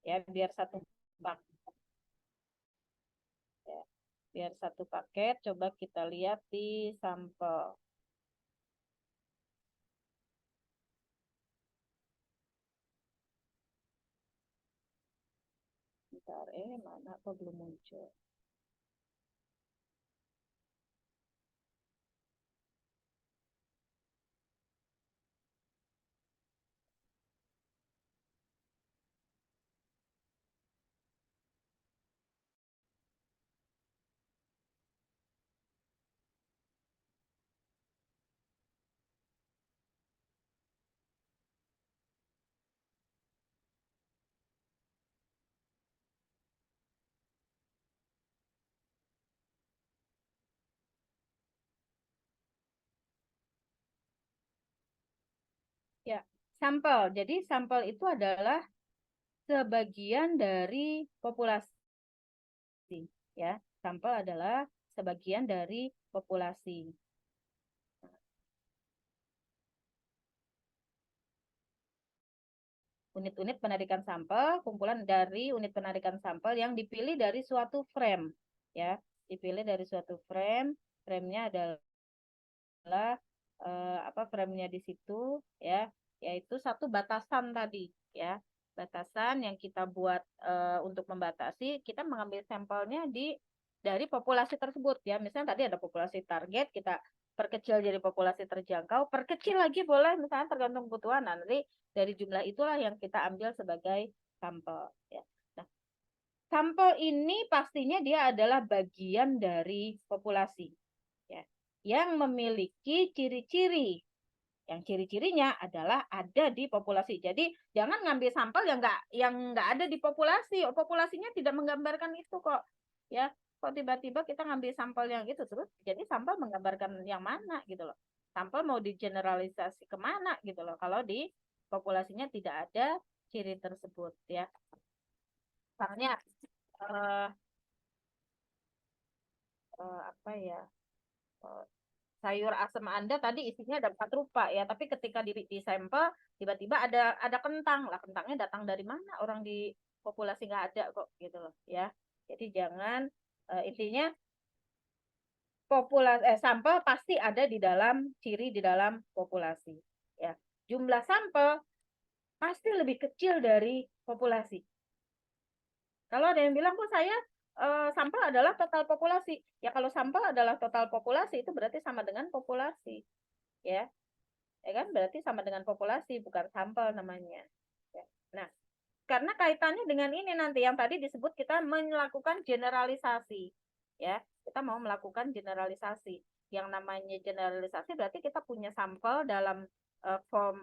ya, biar satu paket. Ya. Biar satu paket, coba kita lihat di sampel. Bentar, mana kok belum muncul? Ya, sampel. Jadi sampel itu adalah sebagian dari populasi, ya. Sampel adalah sebagian dari populasi. Unit-unit penarikan sampel, kumpulan dari unit penarikan sampel yang dipilih dari suatu frame, ya. Dipilih dari suatu frame, frame-nya adalah apa frame-nya di situ, ya, yaitu satu batasan tadi, ya. Batasan yang kita buat untuk membatasi, kita mengambil sampelnya dari populasi tersebut, ya. Misalnya tadi ada populasi target, kita perkecil jadi populasi terjangkau, perkecil lagi boleh, misalnya tergantung kebutuhan. Nah, nanti dari jumlah itulah yang kita ambil sebagai sampel, ya. Nah, sampel ini pastinya dia adalah bagian dari populasi, ya, yang memiliki ciri-ciri, yang ciri-cirinya adalah ada di populasi. Jadi jangan ngambil sampel yang nggak ada di populasi. Populasinya tidak menggambarkan itu kok, ya. Kok tiba-tiba kita ngambil sampel yang itu terus jadi sampel menggambarkan yang mana gitu loh. Sampel mau digeneralisasi kemana gitu loh. Kalau di populasinya tidak ada ciri tersebut, ya. Misalnya eh, apa ya? eh, Sayur asam Anda tadi isinya ada 4 rupa, ya, tapi ketika di sampel tiba-tiba ada kentang lah, kentangnya datang dari mana, orang di populasi nggak ada kok gitu loh, ya. Jadi jangan intinya sampel pasti ada di dalam ciri di dalam populasi, ya. Jumlah sampel pasti lebih kecil dari populasi. Kalau ada yang bilang kok saya sampel adalah total populasi, ya, kalau sampel adalah total populasi itu berarti sama dengan populasi, ya. Ya kan, berarti sama dengan populasi, bukan sampel namanya, ya. Nah, karena kaitannya dengan ini nanti yang tadi disebut kita melakukan generalisasi, ya, kita mau melakukan generalisasi. Yang namanya generalisasi berarti kita punya sampel dalam form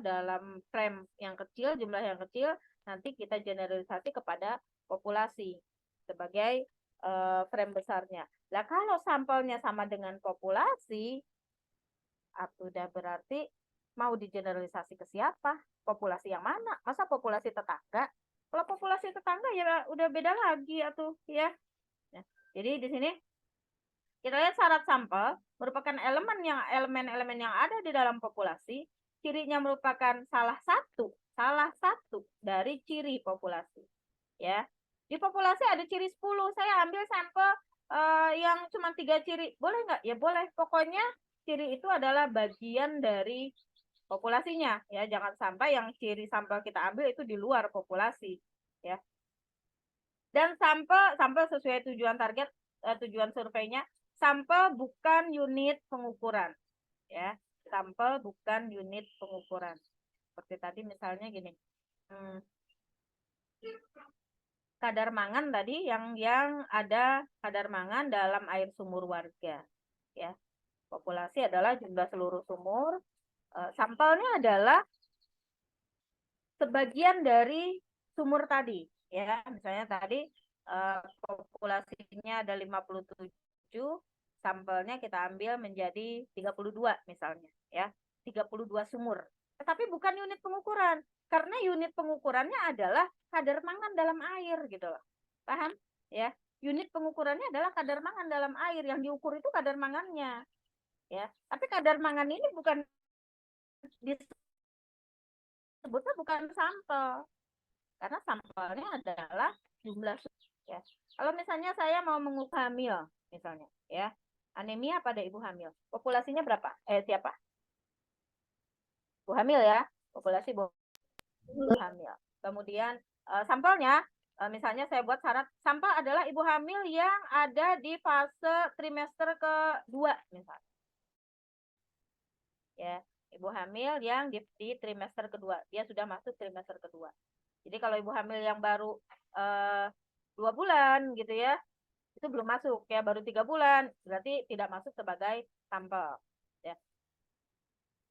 dalam frame yang kecil, jumlah yang kecil, nanti kita generalisasi kepada populasi sebagai frame besarnya. Lah kalau sampelnya sama dengan populasi, udah berarti mau digeneralisasi ke siapa? Populasi yang mana? Masa populasi tetangga? Kalau populasi tetangga ya udah beda lagi atau, ya. Nah, jadi di sini kita lihat syarat sampel merupakan elemen-elemen yang ada di dalam populasi. Cirinya merupakan salah satu dari ciri populasi, ya. Di populasi ada ciri 10, saya ambil sampel yang cuma 3 ciri, boleh nggak? Ya boleh, pokoknya ciri itu adalah bagian dari populasinya, ya. Jangan sampai yang ciri sampel kita ambil itu di luar populasi, ya. Dan sampel sampel sesuai tujuan target, tujuan surveinya, sampel bukan unit pengukuran, ya. Sampel bukan unit pengukuran. Seperti tadi misalnya gini, kadar mangan tadi yang ada kadar mangan dalam air sumur warga, ya. Populasi adalah jumlah seluruh sumur. Sampelnya adalah sebagian dari sumur tadi, ya. Misalnya tadi populasinya ada 57, sampelnya kita ambil menjadi 32 misalnya, ya. 32 sumur. Tetapi bukan unit pengukuran, karena unit pengukurannya adalah kadar mangan dalam air gitu loh. Paham? Ya. Unit pengukurannya adalah kadar mangan dalam air, yang diukur itu kadar mangannya, ya. Tapi kadar mangan ini bukan disebutnya bukan sampel, karena sampelnya adalah jumlah ya. Kalau misalnya saya mau mengukur hamil, misalnya ya, anemia pada ibu hamil, populasinya berapa? Siapa? Ibu hamil ya, populasi ibu hamil. Kemudian sampelnya, misalnya saya buat syarat, sampel adalah ibu hamil yang ada di fase trimester kedua, misalnya. Ya, ibu hamil yang di trimester kedua, dia sudah masuk trimester kedua. Jadi kalau ibu hamil yang baru 2 bulan gitu ya, itu belum masuk ya, baru 3 bulan, berarti tidak masuk sebagai sampel. Ya.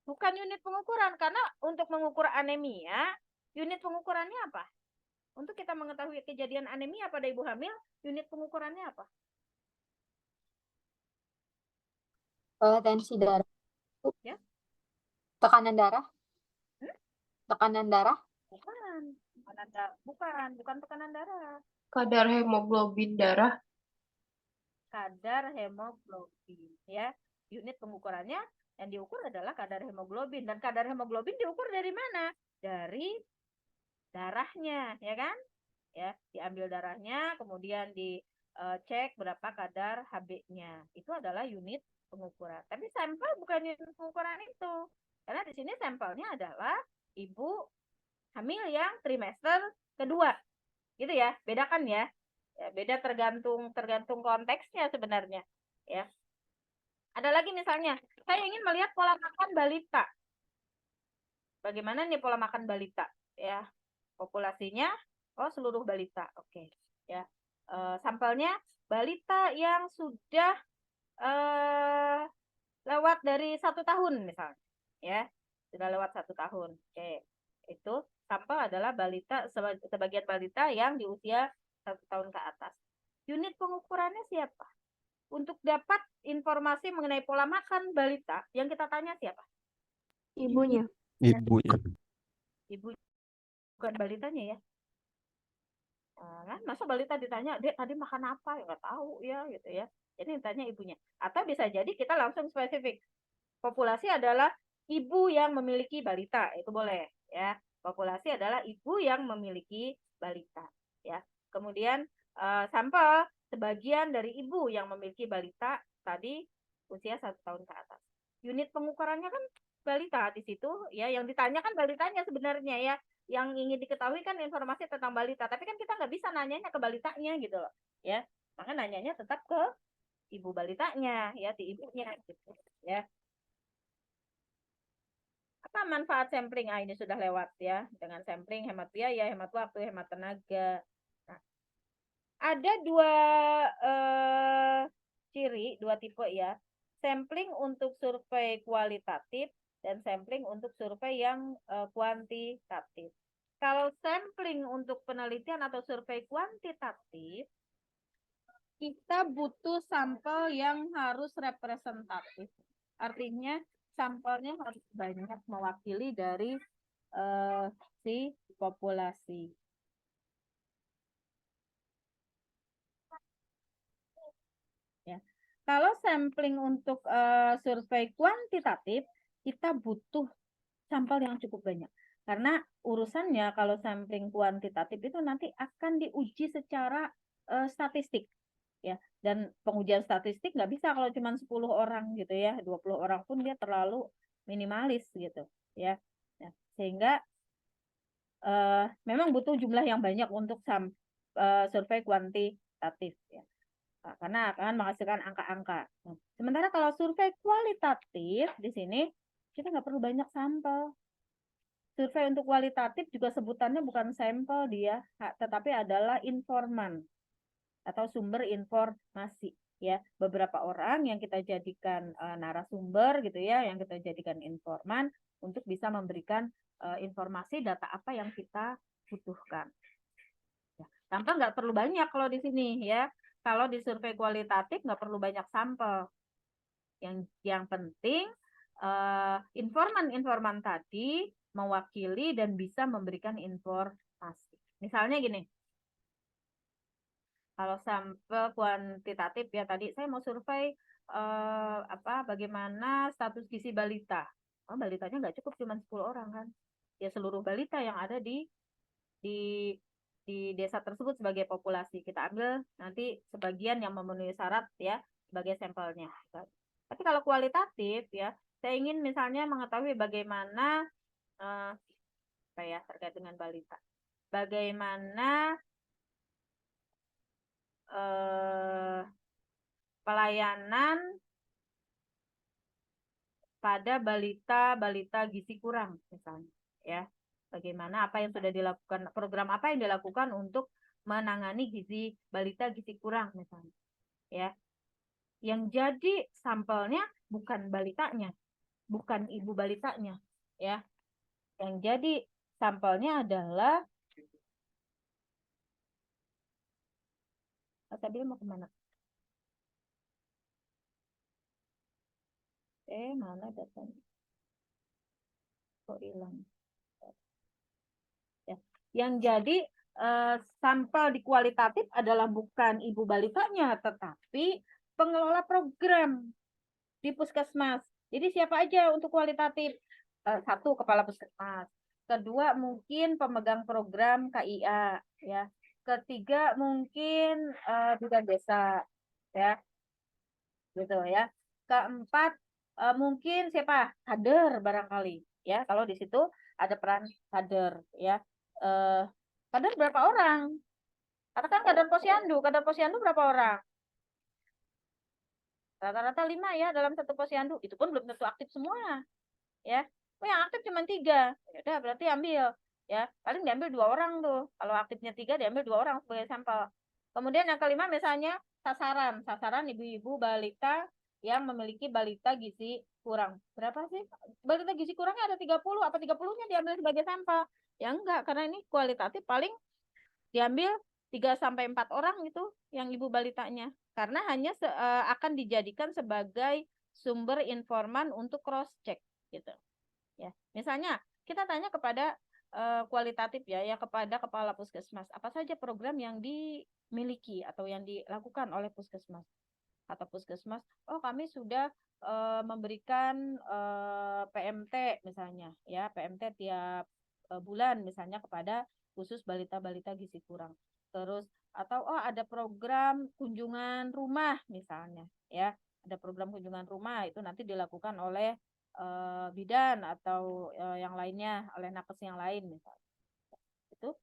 Bukan unit pengukuran, karena untuk mengukur anemia, unit pengukurannya apa? Untuk kita mengetahui kejadian anemia pada ibu hamil, unit pengukurannya apa? Tensi darah, Ya? tekanan darah, Hmm? tekanan darah, Bukan. Bukan tekanan darah. Kadar hemoglobin darah. Kadar hemoglobin ya. Unit pengukurannya yang diukur adalah kadar hemoglobin, dan kadar hemoglobin diukur dari mana? Dari darahnya, ya kan? Ya, diambil darahnya, kemudian dicek berapa kadar Hb-nya. Itu adalah unit pengukuran. Tapi sampel bukan unit pengukuran itu. Karena di sini sampelnya adalah ibu hamil yang trimester kedua. Gitu ya, bedakan ya. Ya, beda tergantung konteksnya sebenarnya, ya. Ada lagi misalnya, saya ingin melihat pola makan balita. Bagaimana nih pola makan balita? Ya, populasinya, seluruh balita, oke. Ya, sampelnya balita yang sudah lewat dari 1 tahun misalnya, ya, sudah lewat 1 tahun. Oke, itu sampel adalah balita, sebagian balita yang di usia 1 tahun ke atas. Unit pengukurannya siapa? Untuk dapat informasi mengenai pola makan balita, yang kita tanya siapa? Ibunya. Ibunya. Ibu, bukan balitanya ya. Kan masa balita ditanya, "Dek, tadi makan apa?" Ya nggak tahu ya gitu ya. Jadi ditanya ibunya. Atau bisa jadi kita langsung spesifik. Populasi adalah ibu yang memiliki balita, itu boleh ya. Populasi adalah ibu yang memiliki balita ya. Kemudian sampel sebagian dari ibu yang memiliki balita tadi usia 1 tahun ke atas. Unit pengukurannya kan balita di situ ya, yang ditanya kan balitanya sebenarnya ya. Yang ingin diketahui kan informasi tentang balita, tapi kan kita nggak bisa nanyanya ke balitanya gitu loh ya. Maka nanyanya tetap ke ibu balitanya ya, di ibunya gitu ya. Apa manfaat sampling? Ini sudah lewat ya. Dengan sampling hemat biaya, hemat waktu, hemat tenaga. Nah, ada ciri, dua tipe ya. Sampling untuk survei kualitatif dan sampling untuk survei yang kuantitatif. Kalau sampling untuk penelitian atau survei kuantitatif, kita butuh sampel yang harus representatif. Artinya sampelnya harus banyak mewakili dari si populasi. Ya. Kalau sampling untuk survei kuantitatif, kita butuh sampel yang cukup banyak. Karena urusannya kalau sampling kuantitatif itu nanti akan diuji secara statistik. Ya, dan pengujian statistik nggak bisa kalau cuma 10 orang gitu ya, 20 orang pun dia terlalu minimalis gitu ya. Nah, sehingga memang butuh jumlah yang banyak untuk survei kuantitatif ya. Nah, karena akan menghasilkan angka-angka. Nah, sementara kalau survei kualitatif di sini kita nggak perlu banyak sampel. Survei untuk kualitatif juga sebutannya bukan sampel dia, tetapi adalah informan atau sumber informasi ya. Beberapa orang yang kita jadikan narasumber gitu ya, yang kita jadikan informan untuk bisa memberikan informasi data apa yang kita butuhkan. Ya, sampel nggak perlu banyak kalau di sini ya. Kalau di survei kualitatif nggak perlu banyak sampel. Yang penting informan-informan tadi mewakili dan bisa memberikan informasi. Misalnya gini, kalau sampel kuantitatif ya tadi saya mau survei bagaimana status gizi balita. Balitanya nggak cukup cuma 10 orang kan. Ya seluruh balita yang ada di di desa tersebut sebagai populasi. Kita ambil nanti sebagian yang memenuhi syarat ya sebagai sampelnya. Tapi kalau kualitatif ya, saya ingin misalnya mengetahui bagaimana apa ya terkait dengan balita. Bagaimana pelayanan pada balita gizi kurang misalnya ya. Bagaimana apa yang sudah dilakukan, program apa yang dilakukan untuk menangani balita gizi kurang misalnya ya. Yang jadi sampelnya bukan balitanya, bukan ibu balitanya ya. Yang jadi sampelnya adalah tadi mau kemana? Mana datanya? Kok hilang? Ya. Yang jadi sampel di kualitatif adalah bukan ibu balitanya, tetapi pengelola program di puskesmas. Jadi siapa aja untuk kualitatif? Satu, kepala puskesmas. Kedua, mungkin pemegang program KIA. Ya. Ketiga, mungkin bidan desa. Ya. Gitu ya. Keempat, mungkin siapa? Kader barangkali. Ya, kalau di situ ada peran kader. Ya. Kader berapa orang? Katakan kader posyandu berapa orang? Rata-rata 5 ya dalam satu posyandu. Itu pun belum tentu aktif semua. Ya. Oh, yang aktif cuma 3. Ya udah berarti ambil. Ya, paling diambil 2 orang tuh. Kalau aktifnya 3 diambil 2 orang sebagai sampel. Kemudian yang kelima misalnya sasaran ibu-ibu balita yang memiliki balita gizi kurang. Berapa sih? Balita gizi kurangnya ada 30, apa 30-nya diambil sebagai sampel? Ya enggak, karena ini kualitatif paling diambil 3 sampai 4 orang itu yang ibu balitanya. Karena hanya akan dijadikan sebagai sumber informan untuk cross check gitu. Ya. Misalnya kita tanya kepada kualitatif ya kepada kepala puskesmas, apa saja program yang dimiliki atau yang dilakukan oleh puskesmas. Kata puskesmas, oh kami sudah memberikan PMT misalnya ya, PMT tiap bulan misalnya kepada khusus balita-balita gizi kurang. Terus atau oh ada program kunjungan rumah misalnya ya, ada program kunjungan rumah itu nanti dilakukan oleh bidan atau yang lainnya, oleh nakes yang lain misalnya. Itu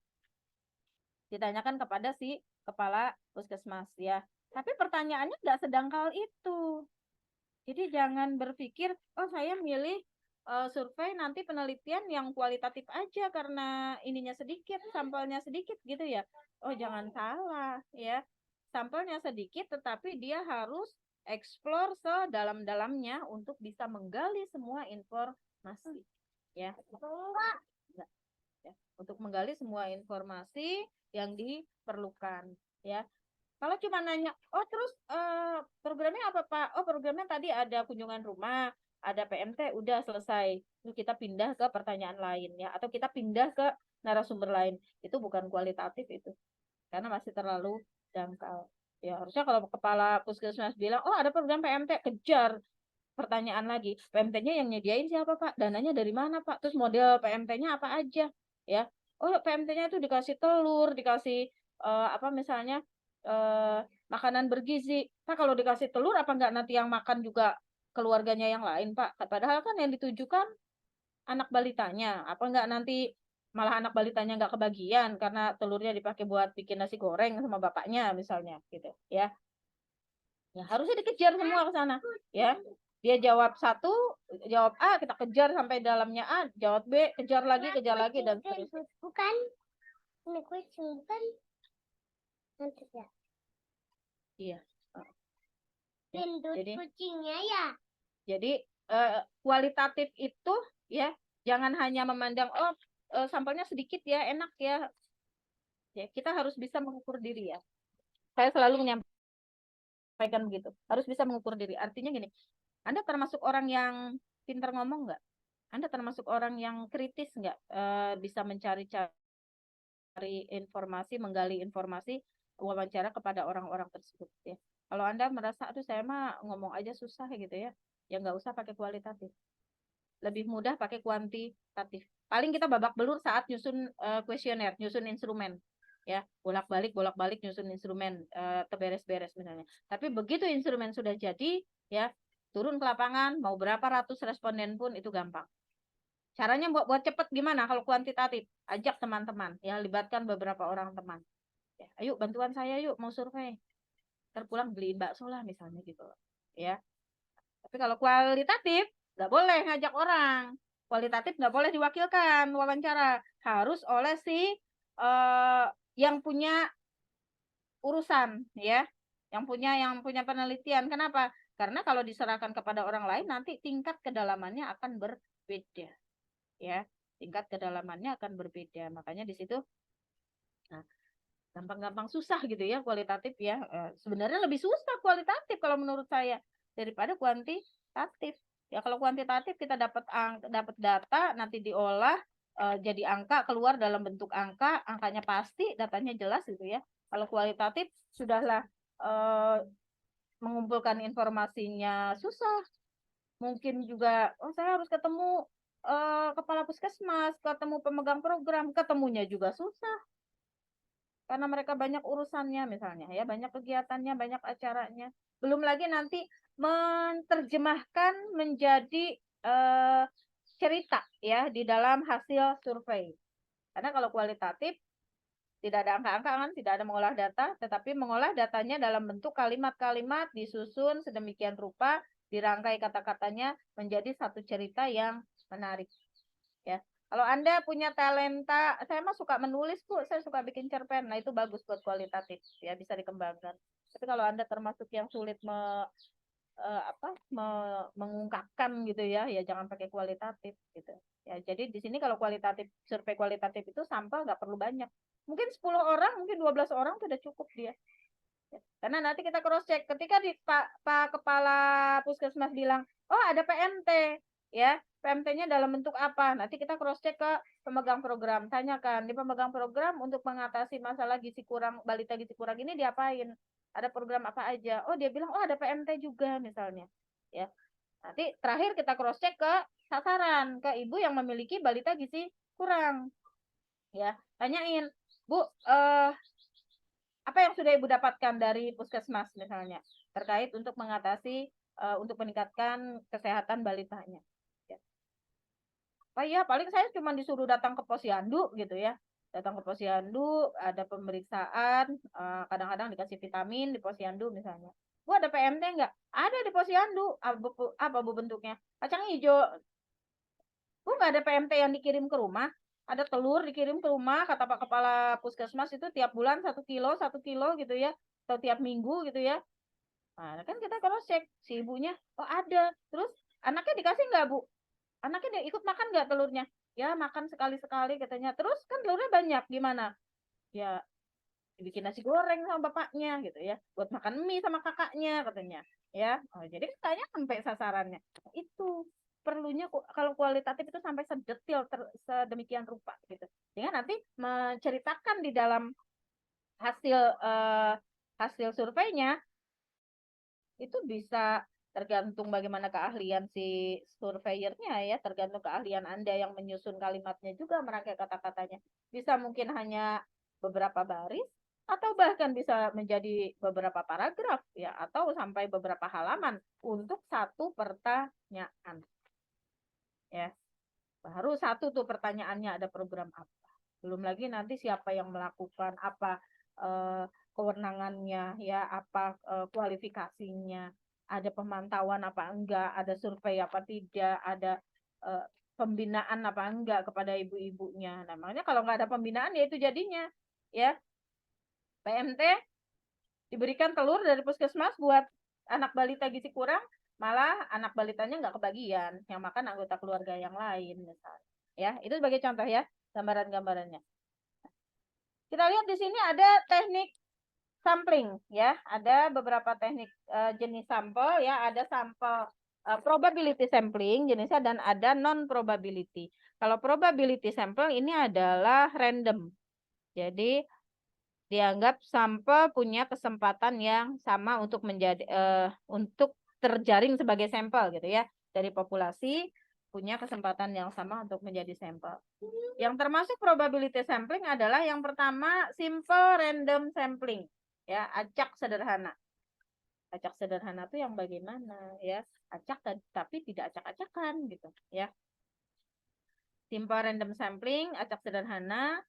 ditanyakan kepada si kepala puskesmas ya. Tapi pertanyaannya nggak sedangkal itu. Jadi jangan berpikir, oh saya milih survei nanti penelitian yang kualitatif aja karena ininya sedikit, sampelnya sedikit gitu ya. Oh jangan salah ya. Sampelnya sedikit tetapi dia harus explore sedalam-dalamnya untuk bisa menggali semua informasi. Ya. Enggak. Ya. Untuk menggali semua informasi yang diperlukan. Ya. Kalau cuma nanya, oh terus programnya apa Pak? Oh programnya tadi ada kunjungan rumah, ada PMT, udah selesai. Terus kita pindah ke pertanyaan lain ya, atau kita pindah ke narasumber lain. Itu bukan kualitatif itu, karena masih terlalu dangkal. Ya harusnya kalau kepala puskesmas bilang, oh ada program PMT, kejar pertanyaan lagi. PMT-nya yang nyediain siapa Pak? Dananya dari mana Pak? Terus model PMT-nya apa aja? Ya, oh PMT-nya itu dikasih telur, dikasih apa misalnya makanan bergizi. Pak kalau dikasih telur apa enggak nanti yang makan juga keluarganya yang lain Pak? Padahal kan yang ditujukan anak balitanya. Apa enggak nanti malah anak balitanya enggak kebagian karena telurnya dipakai buat bikin nasi goreng sama bapaknya misalnya gitu ya. Ya harusnya dikejar semua ke sana ya. Dia jawab satu, jawab A, kita kejar sampai dalamnya A, jawab B, kejar lagi dan seterusnya. Bukan, ini kucing bukan. Nanti ya. Iya. Lindut Jadi, kucingnya ya. jadi kualitatif itu ya, jangan hanya memandang oh sampelnya sedikit ya, enak ya. Ya, kita harus bisa mengukur diri ya. Saya selalu menyampaikan begitu. Harus bisa mengukur diri. Artinya gini, Anda termasuk orang yang pintar ngomong nggak? Anda termasuk orang yang kritis nggak? Bisa mencari informasi, menggali informasi, wawancara kepada orang-orang tersebut ya. Kalau Anda merasa, aduh saya mah ngomong aja susah gitu ya, ya nggak usah pakai kualitatif. Lebih mudah pakai kuantitatif. paling kita babak belur saat nyusun kuesioner, nyusun instrumen. Ya, bolak-balik nyusun instrumen terberes-beres misalnya. Tapi begitu instrumen sudah jadi, ya, turun ke lapangan, mau berapa ratus responden pun itu gampang. Caranya buat cepet gimana? Kalau kuantitatif, ajak teman-teman, ya, libatkan beberapa orang teman. Ya, ayo bantuan saya yuk, mau survei. Terpulang beliin bakso lah misalnya gitu, ya. Tapi kalau kualitatif nggak boleh ngajak orang. Kualitatif nggak boleh diwakilkan wawancara, harus oleh si yang punya urusan, ya, yang punya penelitian. Kenapa? Karena kalau diserahkan kepada orang lain nanti tingkat kedalamannya akan berbeda, ya, tingkat kedalamannya akan berbeda. Makanya di situ nah, gampang-gampang susah gitu ya kualitatif ya. Sebenarnya lebih susah kualitatif kalau menurut saya daripada kuantitatif. Ya kalau kuantitatif kita dapat data, nanti diolah jadi angka, keluar dalam bentuk angka, angkanya pasti, datanya jelas gitu ya. Kalau kualitatif sudahlah mengumpulkan informasinya susah. Mungkin juga saya harus ketemu kepala puskesmas, ketemu pemegang program, ketemunya juga susah. Karena mereka banyak urusannya misalnya, ya, banyak kegiatannya, banyak acaranya. Belum lagi nanti menerjemahkan menjadi cerita, ya, di dalam hasil survei. Karena kalau kualitatif tidak ada angka-angka kan, tidak ada mengolah data, tetapi mengolah datanya dalam bentuk kalimat-kalimat disusun sedemikian rupa, dirangkai kata-katanya menjadi satu cerita yang menarik, ya. Kalau Anda punya talenta, saya mah suka menulis, Bu, saya suka bikin cerpen. Nah, itu bagus buat kualitatif, ya, bisa dikembangkan. Tapi kalau Anda termasuk yang sulit mengungkapkan gitu ya, ya jangan pakai kualitatif gitu. Ya, jadi di sini kalau kualitatif, survei kualitatif itu sampel nggak perlu banyak. Mungkin 10 orang, mungkin 12 orang sudah cukup dia. Ya. Karena nanti kita cross check ketika Pak Kepala Puskesmas bilang, "Oh, ada PMT." Ya, PMT-nya dalam bentuk apa? Nanti kita cross check ke pemegang program, tanyakan di pemegang program untuk mengatasi masalah gizi kurang, balita gizi kurang ini diapain? Ada program apa aja? Oh, dia bilang, "Oh, ada PMT juga," misalnya. Ya. Nanti terakhir kita cross check ke sasaran, ke ibu yang memiliki balita gizi kurang. Ya, tanyain, "Bu, apa yang sudah Ibu dapatkan dari puskesmas misalnya terkait untuk mengatasi untuk meningkatkan kesehatan balitanya?" Ya. Oh iya, paling saya cuma disuruh datang ke posyandu gitu ya. Datang ke posyandu, ada pemeriksaan, kadang-kadang dikasih vitamin di posyandu misalnya. Bu, ada PMT enggak? Ada di posyandu. Apa Bu bentuknya? Kacang hijau. Bu, nggak ada PMT yang dikirim ke rumah? Ada telur dikirim ke rumah, kata Pak Kepala Puskesmas itu tiap bulan 1 kilo gitu ya, atau tiap minggu gitu ya. Nah, kan kita cross check si ibunya, oh ada. Terus anaknya dikasih nggak, Bu? Anaknya dia ikut makan nggak telurnya? Ya makan sekali-sekali katanya. Terus kan telurnya banyak, gimana? Ya dibikin nasi goreng sama bapaknya gitu ya, buat makan mie sama kakaknya katanya. Ya, jadi katanya sampai sasarannya. Itu perlunya kalau kualitatif itu sampai sedetil sedemikian rupa gitu. Sehingga nanti menceritakan di dalam hasil surveinya itu bisa tergantung bagaimana keahlian si surveyornya ya, tergantung keahlian Anda yang menyusun kalimatnya juga, merangkai kata-katanya. Bisa mungkin hanya beberapa baris atau bahkan bisa menjadi beberapa paragraf ya, atau sampai beberapa halaman untuk satu pertanyaan. Ya. Baru satu tuh pertanyaannya ada program apa. Belum lagi nanti siapa yang melakukan, apa kewenangannya ya, apa kualifikasinya, ada pemantauan apa enggak, ada survei apa tidak, ada pembinaan apa enggak kepada ibu-ibunya. Nah, makanya kalau nggak ada pembinaan ya itu jadinya ya PMT diberikan telur dari puskesmas buat anak balita gizi kurang, malah anak balitanya nggak kebagian, yang makan anggota keluarga yang lain misalnya. Ya, itu sebagai contoh ya, gambaran-gambarannya. Kita lihat di sini ada teknik sampling ya, ada beberapa teknik jenis sampel ya, ada sampel probability sampling jenisnya dan ada non probability. Kalau probability sampling ini adalah random. Jadi dianggap sampel punya kesempatan yang sama untuk menjadi untuk terjaring sebagai sampel gitu ya dari populasi. punya kesempatan yang sama untuk menjadi sampel. Yang termasuk probability sampling adalah yang pertama simple random sampling, ya, acak sederhana. Acak sederhana itu yang bagaimana, ya? Acak tapi tidak acak-acakan gitu, ya. Simple random sampling, acak sederhana.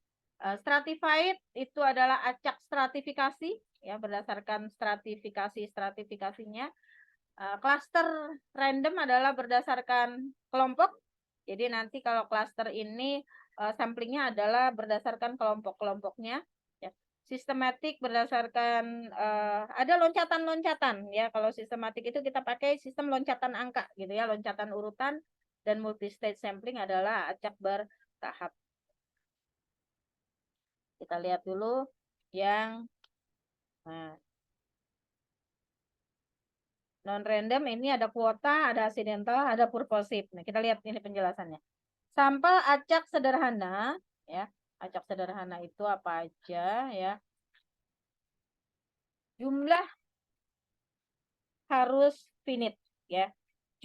Stratified itu adalah acak stratifikasi, ya, berdasarkan stratifikasinya. Cluster random adalah berdasarkan kelompok. Jadi nanti kalau cluster ini samplingnya adalah berdasarkan kelompok-kelompoknya. Ya. Sistematik berdasarkan ada loncatan-loncatan, ya. Kalau sistematik itu kita pakai sistem loncatan angka, gitu ya, loncatan urutan. Dan multi-stage sampling adalah acak bertahap. Kita lihat dulu yang non-random ini ada kuota, ada accidental, ada purposive. Nah, kita lihat ini penjelasannya. Sampel acak sederhana, ya. Acak sederhana itu apa aja, ya. Jumlah harus finite, ya.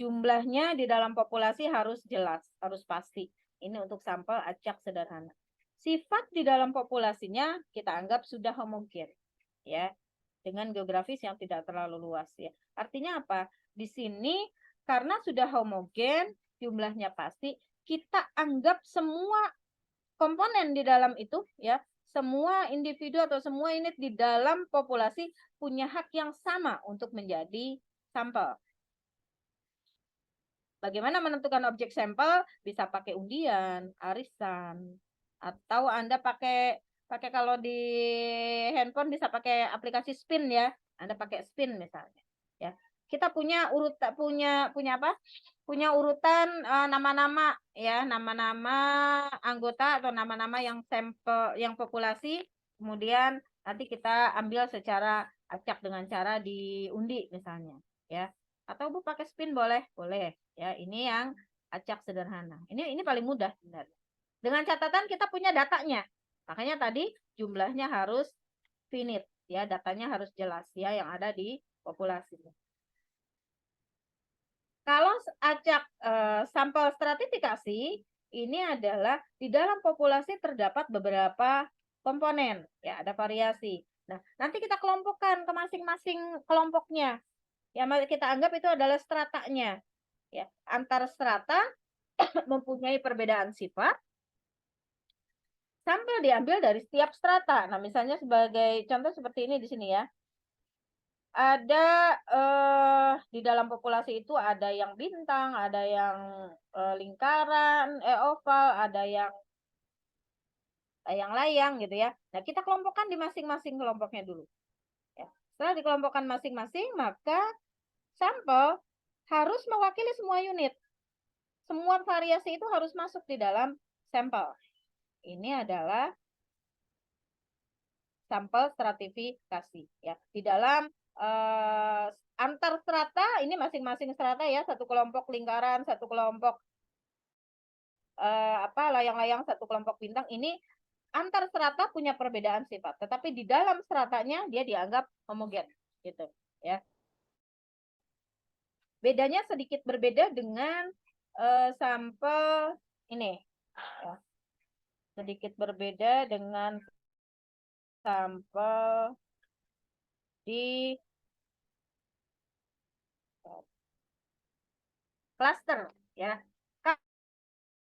Jumlahnya di dalam populasi harus jelas, harus pasti. Ini untuk sampel acak sederhana. Sifat di dalam populasinya kita anggap sudah homogen, ya, dengan geografis yang tidak terlalu luas, ya. Artinya apa? Di sini karena sudah homogen, jumlahnya pasti, kita anggap semua komponen di dalam itu, ya, semua individu atau semua unit di dalam populasi punya hak yang sama untuk menjadi sampel. Bagaimana menentukan objek sampel? Bisa pakai undian, arisan, atau Anda pakai kalau di handphone bisa pakai aplikasi spin, ya. Anda pakai spin misalnya, ya. Kita punya apa? Punya urutan nama-nama, ya, nama-nama anggota atau nama-nama yang sampel, yang populasi. Kemudian nanti kita ambil secara acak dengan cara diundi misalnya, ya. Atau Bu pakai spin boleh, ya. Ini yang acak sederhana. Ini paling mudah sebenarnya. Dengan catatan kita punya datanya. Makanya tadi jumlahnya harus finite, ya, datanya harus jelas, ya, yang ada di populasi. Kalau acak sampel stratifikasi ini adalah di dalam populasi terdapat beberapa komponen, ya, ada variasi. Nah, nanti kita kelompokkan ke masing-masing kelompoknya. Ya, kita anggap itu adalah stratanya. Ya, antar strata mempunyai perbedaan sifat. Sampel diambil dari setiap strata. Nah, misalnya sebagai contoh seperti ini di sini, ya. Ada di dalam populasi itu ada yang bintang, ada yang lingkaran, oval, ada yang layang-layang gitu, ya. Nah, kita kelompokkan di masing-masing kelompoknya dulu. Ya. Setelah dikelompokkan masing-masing, maka sampel harus mewakili semua unit. Semua variasi itu harus masuk di dalam sampel. Ini adalah sampel stratifikasi, ya. Di dalam antar strata ini masing-masing strata, ya, satu kelompok lingkaran, satu kelompok layang-layang, satu kelompok bintang, ini antar strata punya perbedaan sifat, tetapi di dalam stratanya dia dianggap homogen, gitu, ya. Bedanya sedikit berbeda dengan sampel ini, ya. Sedikit berbeda dengan sampel di cluster, ya.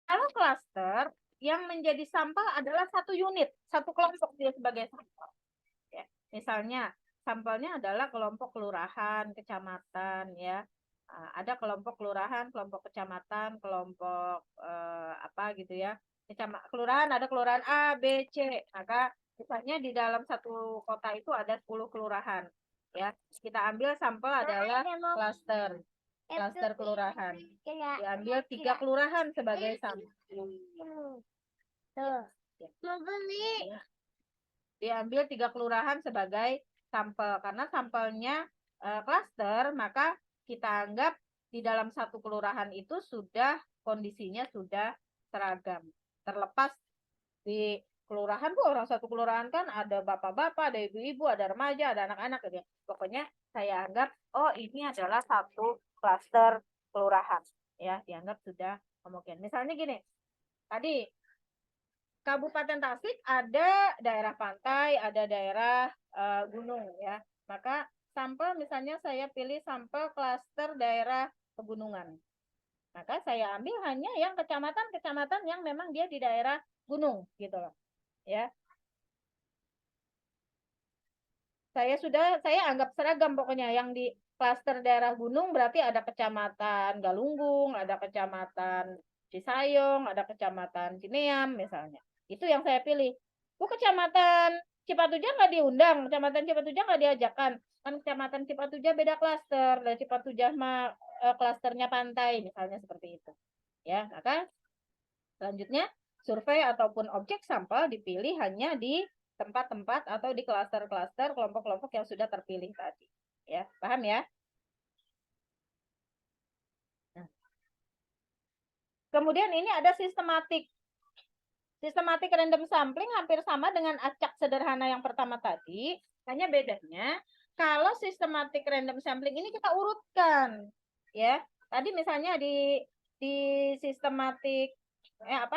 Kalau cluster yang menjadi sampel adalah satu unit, satu kelompok dia sebagai sampel. Ya. Misalnya sampelnya adalah kelompok kelurahan, kecamatan, ya. Ada kelompok kelurahan, kelompok kecamatan, kelompok apa gitu, ya. Kelurahan ada kelurahan A, B, C. Maka misalnya di dalam satu kota itu ada 10 kelurahan, ya. Kita ambil sampel adalah cluster kelurahan. Diambil 3 kelurahan sebagai sampel. Tuh. Mau beli. Diambil 3 kelurahan sebagai sampel. Karena sampelnya klaster, maka kita anggap di dalam satu kelurahan itu sudah kondisinya sudah seragam. Terlepas di kelurahan, orang satu kelurahan kan ada bapak-bapak, ada ibu-ibu, ada remaja, ada anak-anak gitu. Pokoknya saya anggap, oh, ini adalah satu klaster kelurahan, ya, dianggap sudah homogen. Misalnya gini, tadi Kabupaten Tasik ada daerah pantai, ada daerah gunung ya. Maka sampel misalnya saya pilih sampel klaster daerah pegunungan. Maka saya ambil hanya yang kecamatan-kecamatan yang memang dia di daerah gunung gitu loh. Ya. Saya anggap seragam pokoknya yang di klaster daerah gunung berarti ada kecamatan Galunggung, ada kecamatan Cisayong, ada kecamatan Cineam misalnya. Itu yang saya pilih. Kecamatan Cipatujah nggak diundang, kecamatan Cipatujah nggak diajakan. Kan kecamatan Cipatujah beda klaster, dan Cipatujah mah klasternya pantai misalnya seperti itu. Ya, maka selanjutnya survei ataupun objek sampel dipilih hanya di tempat-tempat atau di klaster-klaster kelompok-kelompok yang sudah terpilih tadi. Ya, paham ya? Nah. Kemudian ini ada sistematik. Sistematik random sampling hampir sama dengan acak sederhana yang pertama tadi, hanya bedanya kalau sistematik random sampling ini kita urutkan. Ya, tadi misalnya di sistematik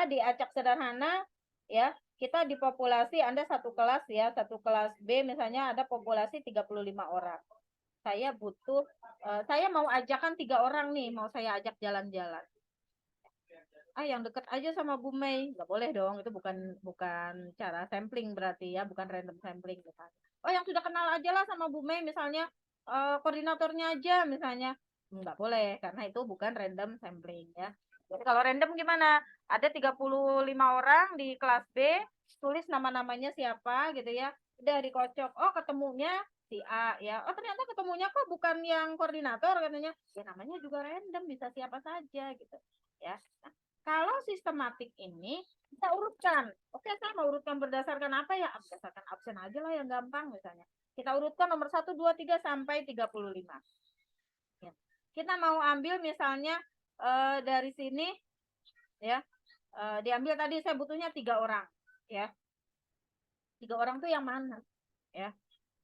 di acak sederhana ya, kita di populasi Anda satu kelas ya, satu kelas B misalnya ada populasi 35 orang. Saya butuh saya mau ajakan 3 orang nih, mau saya ajak jalan-jalan. Yang deket aja sama Bu Mei, nggak boleh dong, itu bukan cara sampling berarti ya, bukan random sampling misalnya. Yang sudah kenal aja lah sama Bu Mei misalnya, koordinatornya aja misalnya, nggak boleh karena itu bukan random sampling ya. Jadi kalau random gimana? Ada 35 orang di kelas B, tulis nama-namanya siapa gitu ya, udah dikocok, ketemunya si A ya, ternyata ketemunya kok bukan yang koordinator katanya, ya namanya juga random, bisa siapa saja gitu ya. Nah, kalau sistematik ini kita urutkan. Oke, saya mau urutkan berdasarkan apa ya? Berdasarkan absen aja lah yang gampang misalnya. Kita urutkan nomor 1, 2, 3 sampai 35. Ya. Kita mau ambil misalnya dari sini ya. Diambil tadi saya butuhnya 3 orang ya. 3 orang tuh yang mana? Ya.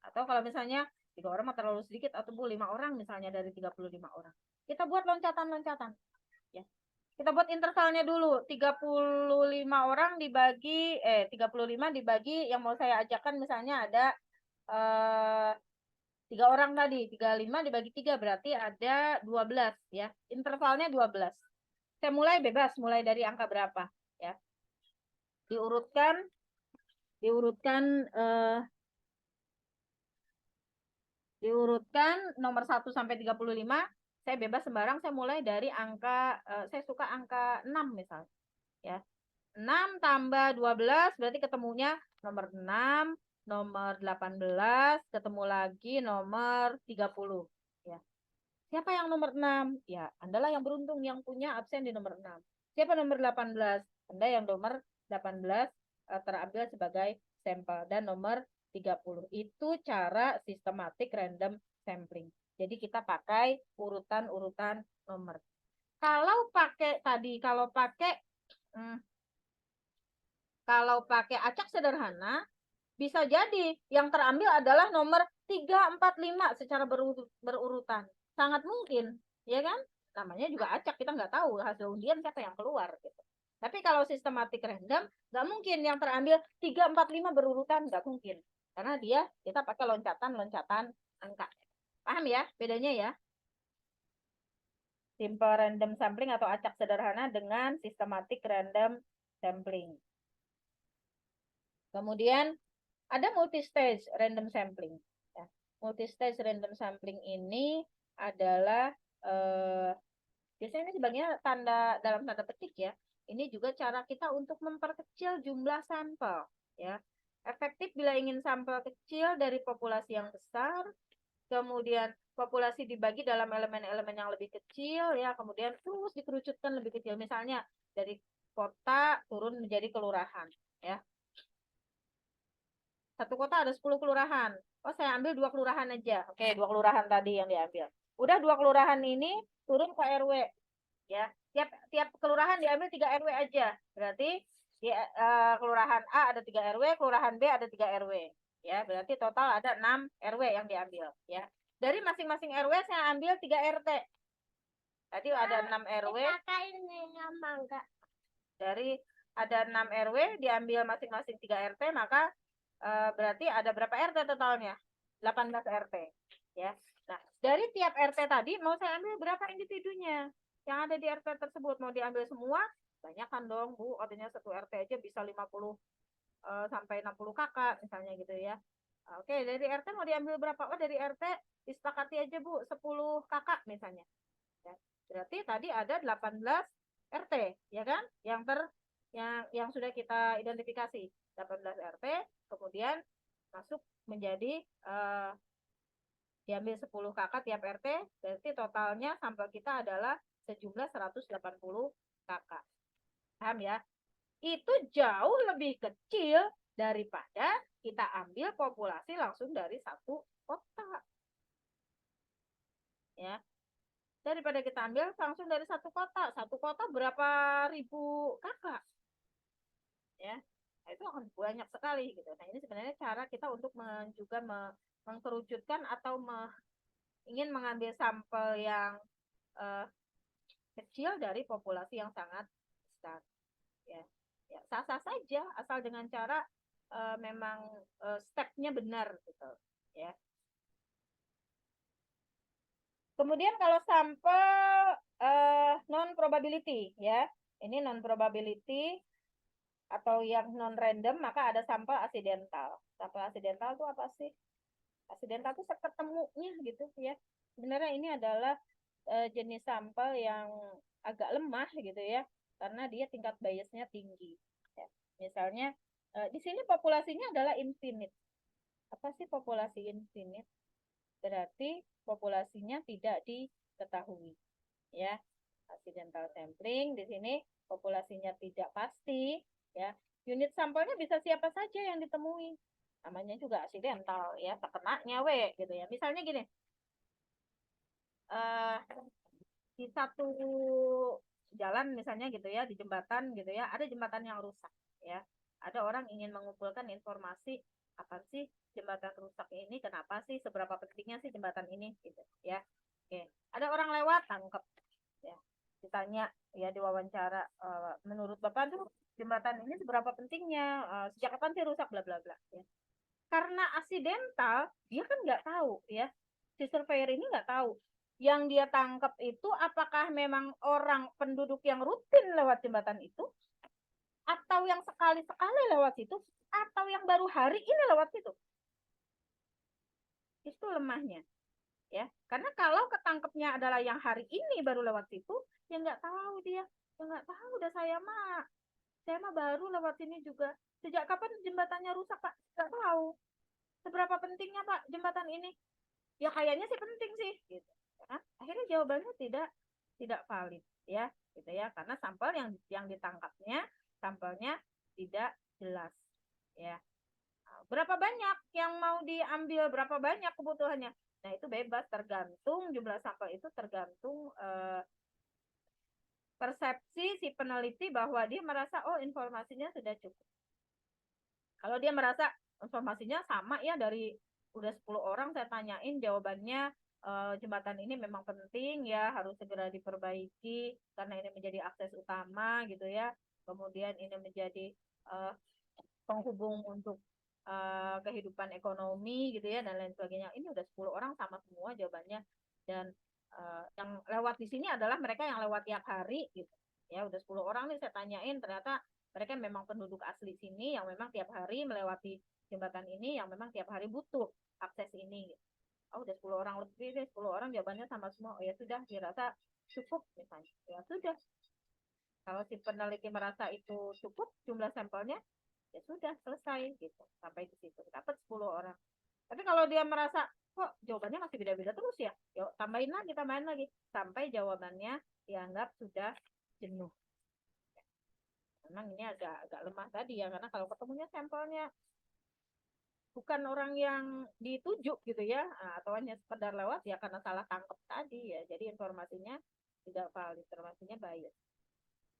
Atau kalau misalnya 3 orang mah terlalu sedikit atau 5 orang misalnya dari 35 orang. Kita buat loncatan-loncatan. Ya. Kita buat intervalnya dulu, 35 orang dibagi 35 dibagi yang mau saya ajakkan misalnya ada 3 orang tadi, 35 dibagi 3 berarti ada 12 ya. Intervalnya 12. Saya mulai bebas, mulai dari angka berapa ya. Diurutkan nomor 1 sampai 35. Saya bebas sembarang, saya mulai dari angka saya suka angka 6 misalnya ya. 6 tambah 12 berarti ketemunya nomor 6, nomor 18, ketemu lagi nomor 30 ya. Siapa yang nomor 6? Ya, Andalah yang beruntung yang punya absen di nomor 6. Siapa nomor 18? Anda yang nomor 18 terambil sebagai sampel, dan nomor 30. Itu cara sistematik random sampling. Jadi kita pakai urutan-urutan nomor. Kalau pakai acak sederhana, bisa jadi yang terambil adalah nomor 3, 4, 5 secara berurutan. Sangat mungkin, ya kan? Namanya juga acak, kita nggak tahu hasil undian siapa yang keluar. Gitu. Tapi kalau sistematik random, nggak mungkin yang terambil 3, 4, 5 berurutan, nggak mungkin. Karena kita pakai loncatan-loncatan angka. Paham ya bedanya ya? Simple random sampling atau acak sederhana dengan sistematik random sampling. Kemudian ada multi-stage random sampling. Ya. Multi-stage random sampling ini adalah biasanya ini sebagai tanda dalam tanda petik ya. Ini juga cara kita untuk memperkecil jumlah sampel. Ya. Efektif bila ingin sampel kecil dari populasi yang besar. Kemudian populasi dibagi dalam elemen-elemen yang lebih kecil ya. Kemudian terus dikerucutkan lebih kecil. Misalnya dari kota turun menjadi kelurahan. Ya. Satu kota ada 10 kelurahan. Saya ambil 2 kelurahan aja. Oke, 2 kelurahan tadi yang diambil. Udah 2 kelurahan ini turun ke RW. Ya, tiap kelurahan diambil 3 RW aja. Berarti di kelurahan A ada 3 RW, kelurahan B ada 3 RW. Ya, berarti total ada 6 RW yang diambil. Ya, dari masing-masing RW saya ambil 3 RT. Tadi ada 6 RW. Dari ada 6 RW diambil masing-masing 3 RT, maka berarti ada berapa RT totalnya? 18 RT. Ya. Nah, dari tiap RT tadi mau saya ambil berapa individunya yang ada di RT tersebut? Mau diambil semua? Banyak kan dong, Bu. Artinya satu RT aja bisa 50 sampai 60 kakak misalnya gitu ya. Oke, dari RT mau diambil berapa? Oh, dari RT disepakati aja, Bu, 10 kakak misalnya. Ya. Berarti tadi ada 18 RT, ya kan? Yang sudah kita identifikasi. 18 RT, kemudian masuk menjadi diambil 10 kakak tiap RT, berarti totalnya sampel kita adalah sejumlah 180 kakak. Paham ya? Itu jauh lebih kecil daripada kita ambil populasi langsung dari satu kota. Ya. Daripada kita ambil langsung dari satu kota berapa ribu kakak? Ya. Nah, itu akan banyak sekali gitu. Nah, ini sebenarnya cara kita untuk juga mengkerucutkan atau ingin mengambil sampel yang kecil dari populasi yang sangat besar. Ya, ya sah-sah saja asal dengan cara memang stepnya benar gitu. Ya. Kemudian kalau sampel non probability ya, ini non probability atau yang non random, maka ada sampel aksidental. Sampel aksidental itu apa sih? Aksidental itu seketemunya gitu ya. Sebenarnya ini adalah jenis sampel yang agak lemah gitu ya, karena dia tingkat biasnya tinggi. Ya. Misalnya di sini populasinya adalah infinite. Apa sih populasi infinite? Berarti populasinya tidak diketahui. Ya, accidental sampling di sini populasinya tidak pasti. Ya, unit sampelnya bisa siapa saja yang ditemui. Namanya juga accidental ya, terkenanya gitu ya. Misalnya gini, di satu jalan misalnya gitu ya, di jembatan gitu ya, ada jembatan yang rusak ya. Ada orang ingin mengumpulkan informasi apa sih jembatan rusak ini, kenapa sih, seberapa pentingnya sih jembatan ini gitu ya. Oke, ada orang lewat tangkap ya. Ditanya ya, diwawancara, menurut Bapak tuh jembatan ini seberapa pentingnya, sejak kapan sih rusak, bla bla bla ya. Karena aksidental, dia kan nggak tahu ya. Si surveyor ini nggak tahu yang dia tangkap itu apakah memang orang penduduk yang rutin lewat jembatan itu, atau yang sekali-sekali lewat situ, atau yang baru hari ini lewat situ. Itu lemahnya ya, karena kalau ketangkepnya adalah yang hari ini baru lewat situ, ya nggak tahu dia, ya nggak tahu, udah saya mah baru lewat sini juga. Sejak kapan jembatannya rusak, Pak? Nggak tahu. Seberapa pentingnya, Pak, jembatan ini? Ya kayaknya sih penting sih gitu. Nah, akhirnya jawabannya tidak valid ya gitu ya, karena sampel yang ditangkapnya sampelnya tidak jelas ya. Nah, berapa banyak yang mau diambil, berapa banyak kebutuhannya, nah itu bebas, tergantung jumlah sampel itu tergantung persepsi si peneliti bahwa dia merasa oh informasinya sudah cukup. Kalau dia merasa informasinya sama ya, dari udah 10 orang saya tanyain jawabannya jembatan ini memang penting ya, harus segera diperbaiki karena ini menjadi akses utama gitu ya. Kemudian ini menjadi penghubung untuk kehidupan ekonomi gitu ya, dan lain sebagainya. Ini udah 10 orang sama semua jawabannya, dan yang lewat di sini adalah mereka yang lewat tiap hari gitu. Ya, udah 10 orang nih saya tanyain, ternyata mereka memang penduduk asli sini yang memang tiap hari melewati jembatan ini, yang memang tiap hari butuh akses ini. Oh, udah 10 orang lebih deh, 10 orang jawabannya sama semua. Oh ya sudah, dirasa cukup misalnya. Ya sudah. Kalau si peneliti merasa itu cukup jumlah sampelnya, ya sudah selesai gitu. Sampai di situ dapat 10 orang. Tapi kalau dia merasa kok jawabannya masih beda-beda terus ya, yuk tambahin lagi sampai jawabannya dianggap sudah jenuh. Memang ini agak lemah tadi ya, karena kalau ketemunya sampelnya bukan orang yang dituju gitu ya, atau hanya sekedar lewat ya karena salah tangkap tadi ya, jadi informasinya tidak valid, informasinya bias.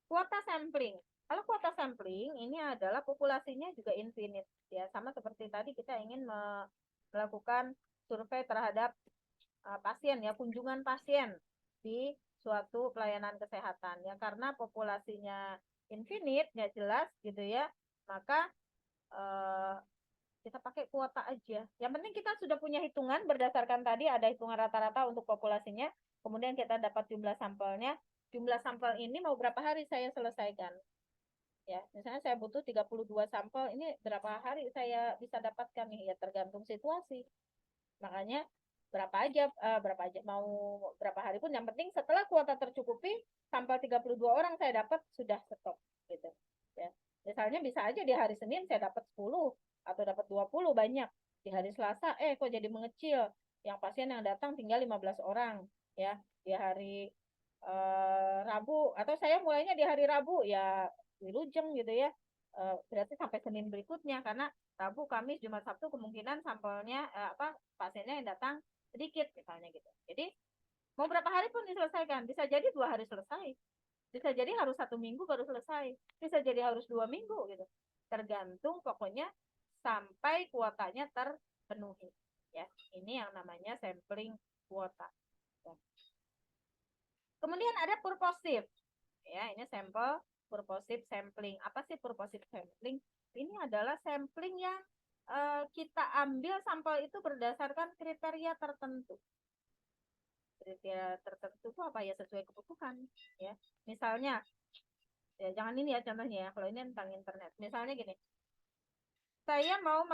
Kuota sampling. Kalau kuota sampling ini adalah populasinya juga infinite ya, sama seperti tadi kita ingin melakukan survei terhadap pasien ya, kunjungan pasien di suatu pelayanan kesehatan ya, karena populasinya infinite nggak jelas gitu ya, maka kita pakai kuota aja. Yang penting kita sudah punya hitungan berdasarkan tadi ada hitungan rata-rata untuk populasinya, kemudian kita dapat jumlah sampelnya. Jumlah sampel ini mau berapa hari saya selesaikan? Ya, misalnya saya butuh 32 sampel, ini berapa hari saya bisa dapatkan nih? Ya tergantung situasi. Makanya berapa aja mau berapa hari pun yang penting setelah kuota tercukupi sampel 32 orang saya dapat sudah stop gitu ya. Misalnya bisa aja di hari Senin saya dapat 10 atau dapat 20 banyak. Di hari Selasa kok jadi mengecil. Yang pasien yang datang tinggal 15 orang ya. Di hari Rabu atau saya mulainya di hari Rabu ya wilujeng gitu ya. Berarti sampai Senin berikutnya karena Rabu, Kamis, Jumat, Sabtu kemungkinan sampelnya pasiennya yang datang sedikit misalnya gitu. Jadi mau berapa hari pun diselesaikan, bisa jadi 2 hari selesai, bisa jadi harus 1 minggu baru selesai, bisa jadi harus 2 minggu gitu. Tergantung pokoknya sampai kuotanya terpenuhi. Ya, ini yang namanya sampling kuota. Ya. Kemudian ada purposive. Ya, ini sampel purposive sampling. Apa sih purposive sampling? Ini adalah sampling yang kita ambil sampel itu berdasarkan kriteria tertentu. Kriteria tertentu itu apa ya, sesuai kebutuhan ya. Misalnya ya jangan ini ya contohnya ya, kalau ini tentang internet. Misalnya gini. Saya mau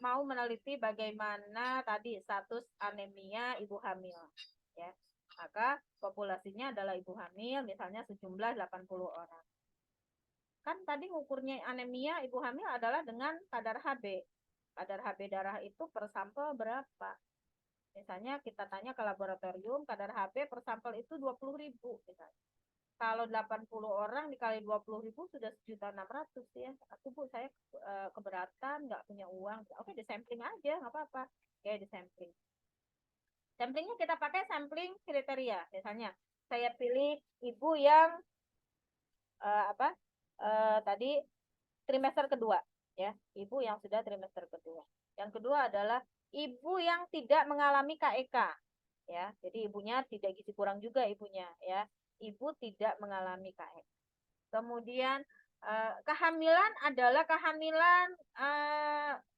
mau meneliti bagaimana tadi status anemia ibu hamil ya. Maka populasinya adalah ibu hamil misalnya sejumlah 80 orang. Kan tadi ngukurnya anemia ibu hamil adalah dengan kadar Hb. Kadar Hb darah itu per sampel berapa? Misalnya kita tanya ke laboratorium, kadar Hb per sampel itu 20.000 misalnya. Kalau 80 orang dikali 20.000 sudah 1.600.000 ya. Aku Bu, saya keberatan, nggak punya uang. Oke, di sampling aja, nggak apa-apa. Oke, di sampling. Samplingnya kita pakai sampling kriteria. Misalnya, saya pilih ibu yang tadi trimester kedua ya, ibu yang sudah trimester kedua. Yang kedua adalah ibu yang tidak mengalami KEK ya, jadi ibunya tidak gizi kurang juga ibunya ya, ibu tidak mengalami KEK. Kemudian kehamilan adalah kehamilan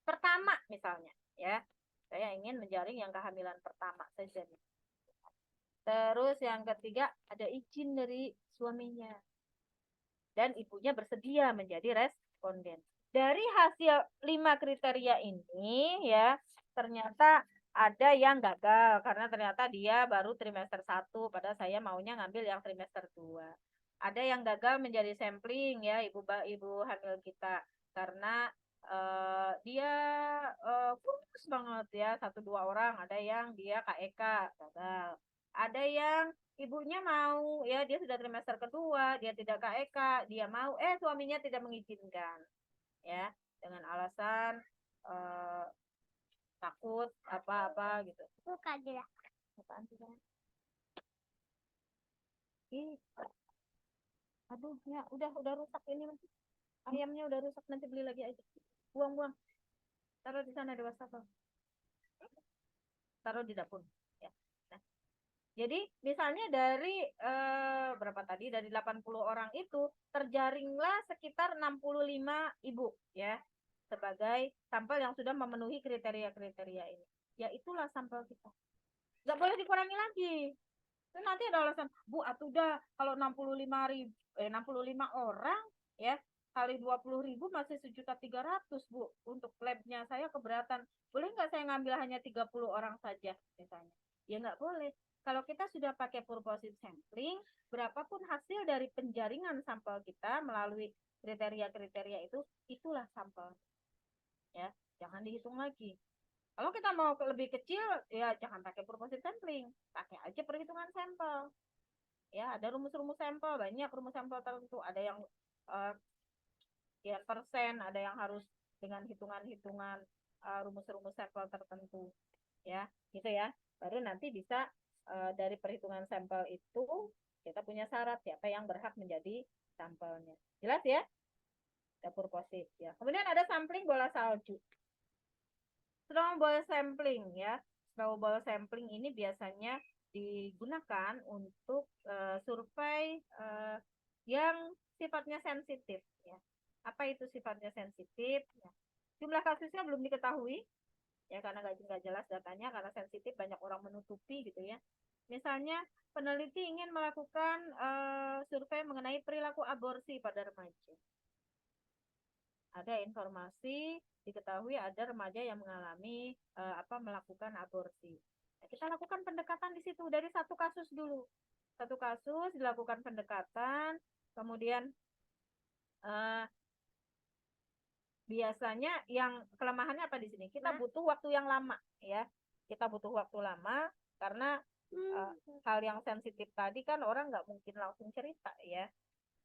pertama misalnya ya, saya ingin menjaring yang kehamilan pertama saja. Terus yang ketiga ada izin dari suaminya dan ibunya bersedia menjadi responden. Dari hasil 5 kriteria ini ya, ternyata ada yang gagal karena ternyata dia baru trimester 1 padahal saya maunya ngambil yang trimester 2. Ada yang gagal menjadi sampling ya ibu hamil kita karena dia kurus banget ya, 1-2 orang, ada yang dia KEK gagal. Ada yang ibunya mau ya, dia sudah trimester kedua, dia tidak KEK, dia mau suaminya tidak mengizinkan ya dengan alasan takut apa gitu. Buka dia. Apaan sih? Aduh ya udah rusak ini, ayamnya udah rusak, nanti beli lagi aja, buang taruh di sana di wastafel, taruh di dapur ya. Nah, jadi misalnya dari berapa tadi, dari 80 orang itu terjaringlah sekitar 65 ibu ya sebagai sampel yang sudah memenuhi kriteria-kriteria ini. Ya itulah sampel kita. Nggak boleh dikurangi lagi. Itu nanti ada alasan, Bu, atuh dah kalau 65 orang ya kali 20.000 masih 1.300.000 Bu. Untuk labnya saya keberatan. Boleh nggak saya ngambil hanya 30 orang saja misalnya? Ya nggak boleh. Kalau kita sudah pakai purposive sampling, berapapun hasil dari penjaringan sampel kita melalui kriteria-kriteria itu, itulah sampel. Ya, jangan dihitung lagi. Kalau kita mau lebih kecil, ya jangan pakai purposive sampling, pakai aja perhitungan sampel. Ya, ada rumus-rumus sampel, banyak rumus sampel tertentu. Ada yang sekian persen, ada yang harus dengan hitungan-hitungan rumus-rumus sampel tertentu. Ya, gitu ya. Baru nanti bisa dari perhitungan sampel itu kita punya syarat siapa yang berhak menjadi sampelnya. Jelas ya? Ada purposive ya. Kemudian ada sampling bola salju. Snowball sampling ya. Snowball sampling ini biasanya digunakan untuk survei yang sifatnya sensitif ya. Apa itu sifatnya sensitif? Ya. Jumlah kasusnya belum diketahui ya karena nggak jelas datanya karena sensitif banyak orang menutupi gitu ya. Misalnya peneliti ingin melakukan survei mengenai perilaku aborsi pada remaja. Ada informasi diketahui ada remaja yang mengalami melakukan aborsi. Nah, kita lakukan pendekatan di situ dari satu kasus dulu. Satu kasus dilakukan pendekatan, kemudian biasanya yang kelemahannya apa di sini? Kita butuh waktu yang lama ya. Kita butuh waktu lama karena hal yang sensitif tadi kan orang nggak mungkin langsung cerita ya.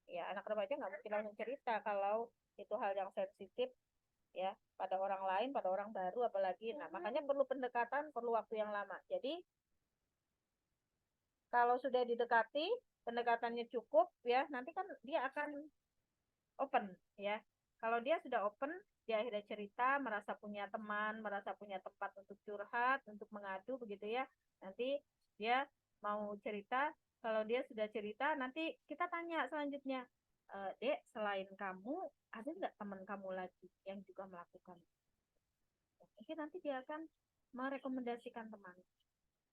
Ya anak remaja nggak mungkin langsung cerita kalau itu hal yang sensitif ya pada orang lain, pada orang baru apalagi. Nah makanya perlu pendekatan, perlu waktu yang lama. Jadi kalau sudah didekati, pendekatannya cukup ya, nanti kan dia akan open ya. Kalau dia sudah open, dia akhirnya cerita, merasa punya teman, merasa punya tempat untuk curhat, untuk mengadu begitu ya. Nanti dia mau cerita, kalau dia sudah cerita, nanti kita tanya selanjutnya, Dek, selain kamu, ada nggak teman kamu lagi yang juga melakukan? Mungkin nanti dia akan merekomendasikan teman.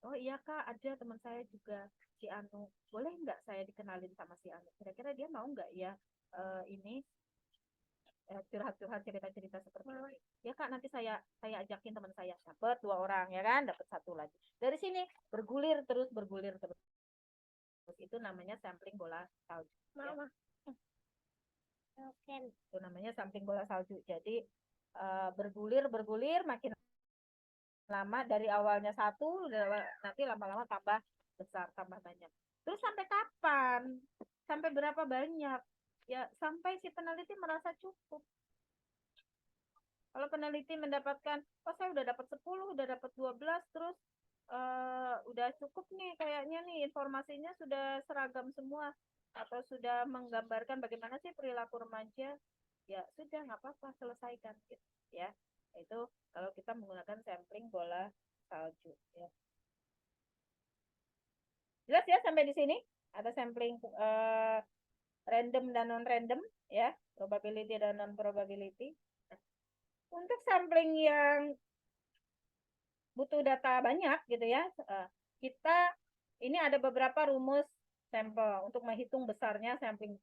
Oh iya Kak, ada teman saya juga si Anu. Boleh nggak saya dikenalin sama si Anu? Kira-kira dia mau nggak ya ini curhat-curhat cerita-cerita seperti ini. Ya Kak, nanti saya ajakin teman saya. Dapat 2 orang ya kan, dapat 1 lagi. Dari sini bergulir terus. Itu namanya sampling bola salju. Ya. Itu namanya sampling bola salju. Jadi bergulir makin lama dari awalnya 1, nanti lama-lama tambah besar, tambah banyak. Terus sampai kapan? Sampai berapa banyak? Ya sampai si peneliti merasa cukup. Kalau peneliti mendapatkan, oh saya udah dapat 10, udah dapat 12, terus udah cukup nih kayaknya nih informasinya sudah seragam semua atau sudah menggambarkan bagaimana sih perilaku remaja, ya sudah nggak apa-apa selesaikan gitu ya. Itu kalau kita menggunakan sampling bola salju ya. Jelas ya sampai di sini? Ada sampling random dan non random ya, probability dan non probability. Untuk sampling yang butuh data banyak gitu ya, kita ini ada beberapa rumus sampel untuk menghitung besarnya sampling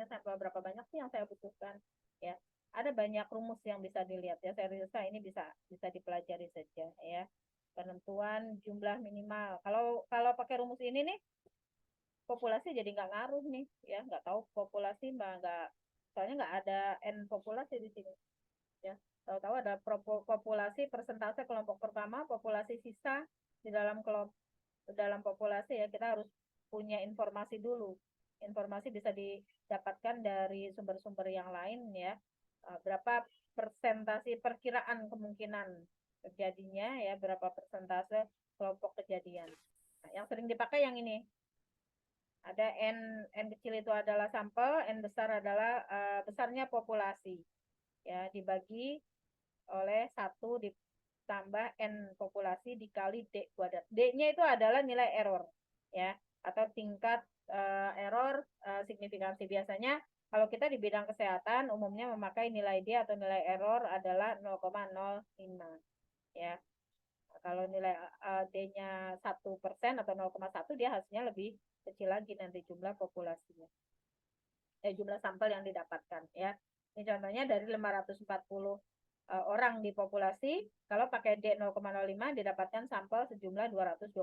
sampel berapa banyak sih yang saya butuhkan ya. Ada banyak rumus yang bisa dilihat ya, saya rasa ini bisa dipelajari saja ya. Penentuan jumlah minimal. Kalau pakai rumus ini nih populasi jadi nggak ngaruh nih ya, nggak tahu populasi nggak, soalnya nggak ada n populasi di sini ya. Tahu-tahu ada populasi persentase kelompok pertama, populasi sisa di dalam populasi ya, kita harus punya informasi dulu. Informasi bisa didapatkan dari sumber-sumber yang lain ya. Berapa persentase perkiraan kemungkinan terjadinya ya, berapa persentase kelompok kejadian. Nah, yang sering dipakai yang ini. Ada n kecil itu adalah sampel, n besar adalah besarnya populasi. Ya, dibagi oleh 1 ditambah n populasi dikali D kuadrat. D-nya itu adalah nilai error ya, atau tingkat error signifikansi. Biasanya kalau kita di bidang kesehatan umumnya memakai nilai D atau nilai error adalah 0,05 ya. Kalau nilai D-nya 1% atau 0,1, dia hasilnya lebih kecil lagi nanti jumlah populasinya. Jumlah sampel yang didapatkan ya. Ini contohnya dari 540 orang di populasi, kalau pakai D 0,05 didapatkan sampel sejumlah 229.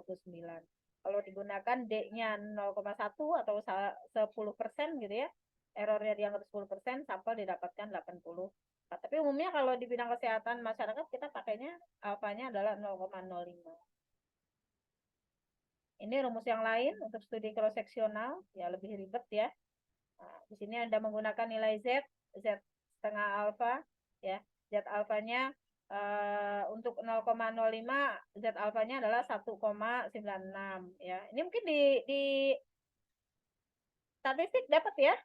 Kalau digunakan D-nya 0,1 atau 10% gitu ya, errornya dianggap 10%, sampel didapatkan 80. Tapi umumnya kalau di bidang kesehatan masyarakat kita pakainya alfanya adalah 0,05. Ini rumus yang lain untuk studi cross seksional, ya lebih ribet ya. Nah, di sini Anda menggunakan nilai Z setengah alfa ya. Z alfanya untuk 0,05, Z alfanya adalah 1,96 ya. Ini mungkin di statistik dapat ya.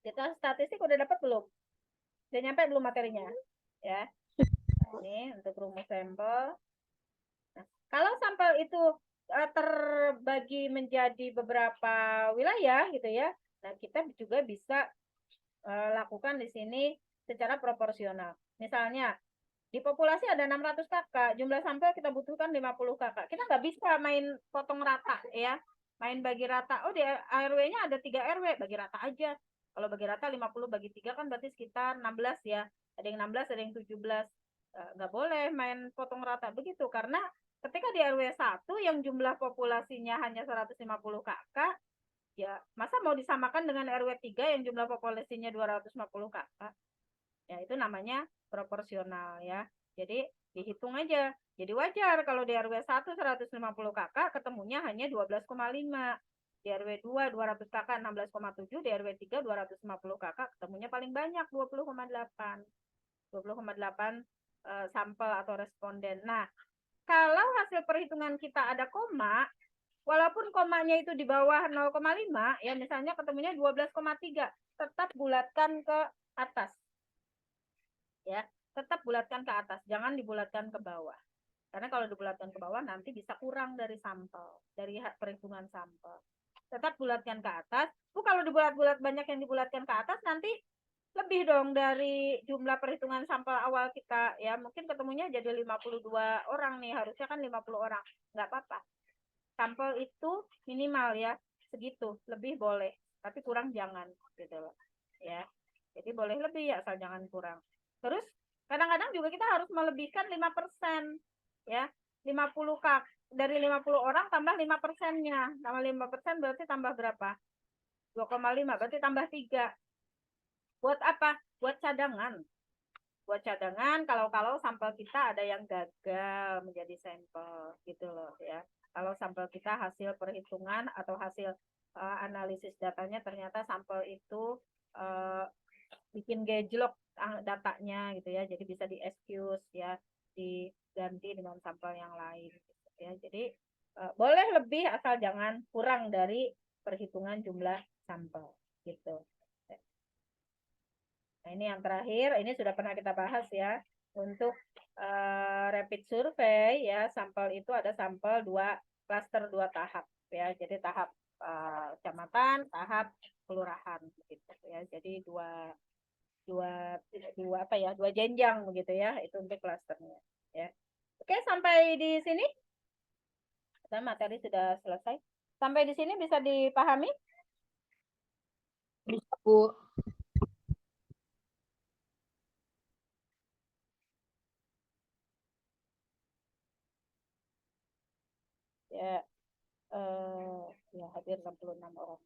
Kita statistik udah dapat belum? Udah nyampe belum materinya? Ya. Nah, ini untuk rumus sampel. Nah, kalau sampel sampel itu terbagi menjadi beberapa wilayah gitu ya, nah kita juga bisa lakukan di sini secara proporsional. Misalnya di populasi ada 600 kakak, jumlah sampel kita butuhkan 50 kakak. Kita nggak bisa main potong rata ya, main bagi rata. Oh di RW-nya ada 3 RW, bagi rata aja. Kalau bagi rata 50 bagi 3 kan berarti sekitar 16 ya. Ada yang 16, ada yang 17. Nggak boleh main potong rata begitu, karena ketika di RW 1 yang jumlah populasinya hanya 150 kakak, ya masa mau disamakan dengan RW 3 yang jumlah populasinya 250 kakak? Ya itu namanya proporsional ya. Jadi dihitung aja. Jadi wajar kalau di RW 1 150 kakak ketemunya hanya 12,5. Di RW 2 200 kakak 16,7, di RW 3 250 kakak ketemunya paling banyak 20,8. 20,8 sampel atau responden. Nah, kalau hasil perhitungan kita ada koma, walaupun komanya itu di bawah 0,5, ya misalnya ketemunya 12,3, tetap bulatkan ke atas. Ya, tetap bulatkan ke atas, jangan dibulatkan ke bawah. Karena kalau dibulatkan ke bawah nanti bisa kurang dari sampel, dari perhitungan sampel. Tetap bulatkan ke atas. Kalau dibulat-bulat banyak yang dibulatkan ke atas nanti lebih dong dari jumlah perhitungan sampel awal kita ya, mungkin ketemunya jadi 52 orang nih, harusnya kan 50 orang. Nggak apa-apa. Sampel itu minimal ya, segitu, lebih boleh, tapi kurang jangan gitu loh. Ya. Jadi boleh lebih ya, asal jangan kurang. Terus kadang-kadang juga kita harus melebihkan 5% ya. 50 kak dari 50 orang tambah 5%-nya. Tambah 5% berarti tambah berapa? 2,5 berarti tambah 3. Buat apa? Buat cadangan. Buat cadangan kalau sampel kita ada yang gagal menjadi sampel gitu loh ya. Kalau sampel kita hasil perhitungan atau hasil analisis datanya ternyata sampel itu bikin gejlok datanya gitu ya, jadi bisa di excuse ya, diganti dengan sampel yang lain gitu ya. Jadi boleh lebih asal jangan kurang dari perhitungan jumlah sampel gitu. Nah ini yang terakhir, ini sudah pernah kita bahas ya, untuk rapid survey ya, sampel itu ada sampel 2 klaster 2 tahap ya, jadi tahap kecamatan, tahap kelurahan gitu ya, jadi dua jenjang begitu ya, itu untuk klasternya ya. Oke, sampai di sini dan materi sudah selesai. Sampai di sini bisa dipahami? Bisa, Bu. Ya, ya hadir 66 orang.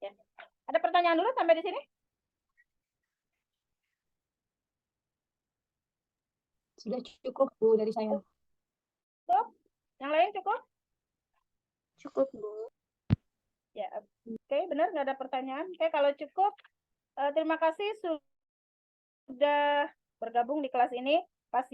Ya. Ada pertanyaan dulu sampai di sini? Sudah cukup, Bu, dari saya. Cukup? Yang lain cukup? Cukup, Bu. Ya, oke, benar nggak ada pertanyaan. Oke, kalau cukup, terima kasih sudah bergabung di kelas ini.